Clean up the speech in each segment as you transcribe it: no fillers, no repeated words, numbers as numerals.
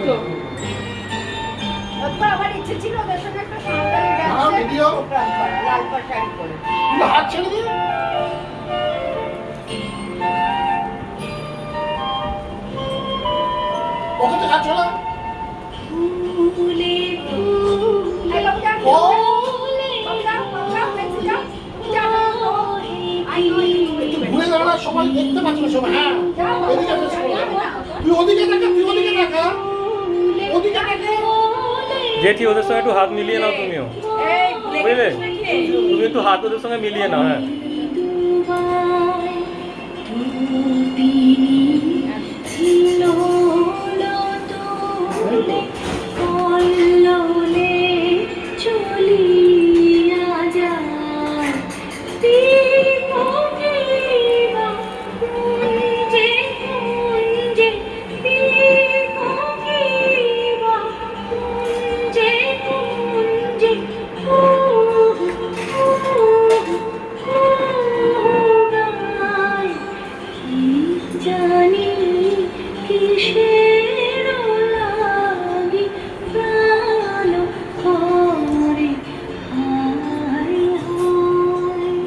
তো আমার ইচ্ছে ছিল ওদের সঙ্গে একটা সাঁওতালি ডান্স লাল পাড় শাড়ি পরে। হাত ছেড়ে দিন। ওখানে হাত ছড়া। ফুলে ফুলে বাবু যাও বাবু যাও বেঁচে যাও তুমি যাও আই নো একটু ঘুরে দাঁড়া, সবাই দেখতে পাচ্ছে না সবাই। হ্যাঁ এদিকে ফেস করো। তুই ওদিকে দেখা, তুই ওদিকে দেখা, ওদিকে দেখা। জেঠি ওদের সঙ্গে একটু হাত মিলিয়ে নাও তুমিও, এই ভুলে বুঝলে? গেছিস নাকি? তুমি একটু হাত ওদের সঙ্গে মিলিয়ে নাও। হ্যাঁ জানি কিসের লাগি প্রাণ করে হায় হায়।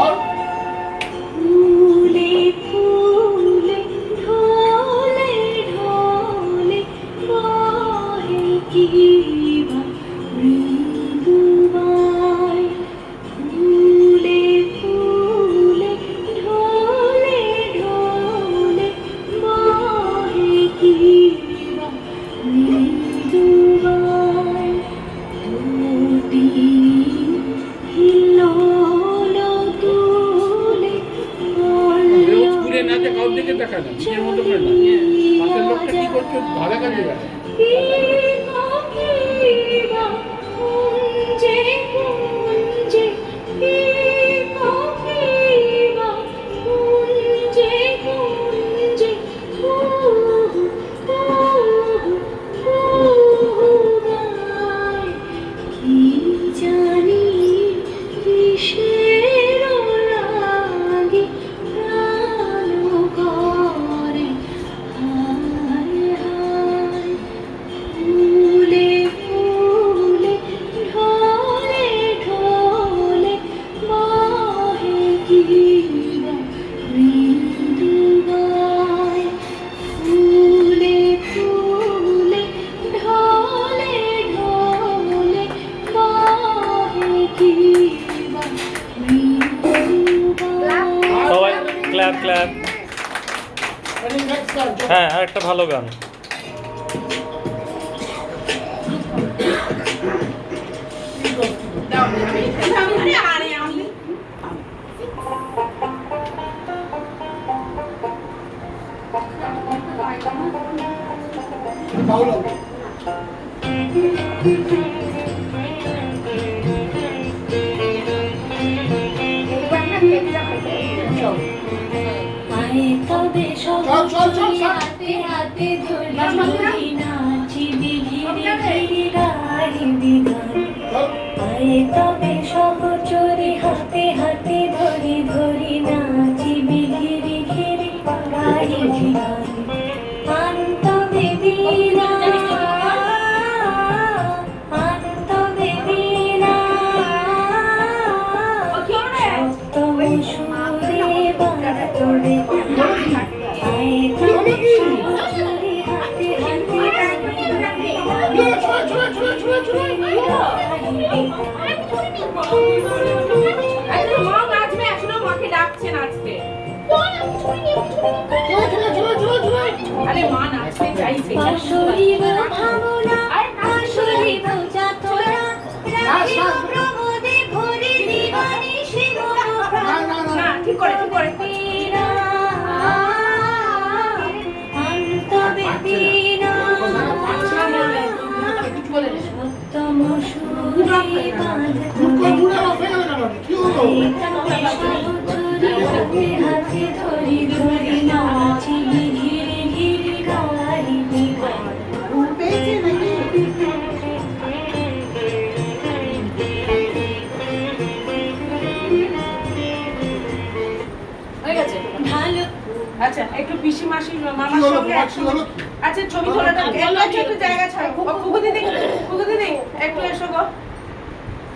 और ফুলে ফুলে ঢলে ঢলে বহে কি বা মৃদুবাই। ফুলে ফুলে ঢলে ঢলে বহে কি বা মৃদুবাই। দুটি হিলোলো তুলে ঘুরে না যে কাউর দিকে দেখা না, নিজের মতো করে না। পাশের লোকটা কি করছে ভালো কাজে গেছে। কুঞ্জে কুঞ্জে কুঞ্জে কুঞ্জে কি জানি কিসের লাগি প্রাণ করে হায় হায়। ফুলে ফুলে ঢলে ঢলে বহে কি বা মৃদুবাই। ফুলে ফুলে ঢলে ঢলে বহে কি বা মৃদুবাই। সবাই ক্ল্যাপ ক্ল্যাপ। नेक्स्ट गान। হ্যাঁ আর একটা ভালো গান। দাও আরে আমি बाउल हो गया। আয় তবে সব চল, চল, চল, চল। হাতে হাতে ধরি ধরি নাচি বিঘিরি ঘিরি গাইবি গান। चल। আয় তবে সব চোরে হাতে হাতে ধরি ধরি নাচি বিঘিরি ঘিরি গাইবি গান। আন্ত বেবিনা আন্ত বেবিনা সপ্তম সুরে বাঁধ তোরে। আয় তবে সব চোরে হাতে হাতে ये छुए छुए छुए छुए छुए। আরে মা নাচবে, এখনো মাকে ডাকছে নাচতে। छुए छुए छुए छुए छुए। আরে মা নাচতে চাইছে। অশরীর ভাবনা অশরীর যাতনা রাখিও প্রমোদে ভরে দিবানি শিবন ना ना ना। না ঠিক করে ঠিক করে। প্রাণীরা অন্ত বেদিনা সপ্তম সুরে বাঁধ उनको पूरा रफे गले ना क्यों हो? হাতে হাতে ধরি ধরি নাচি ঘিরে ঘিরে গাইবি গান। হয়ে গেছে। আচ্ছা একটু পিসি মাসি কি মামার হলো সঙ্গে তোমার কি হলো আচ্ছা ছবি তোলাটা একটু জায়গা ছাড়ো ও কুকু দিদি একটু এসো গো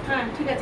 হ্যাঁ ঠিক আছে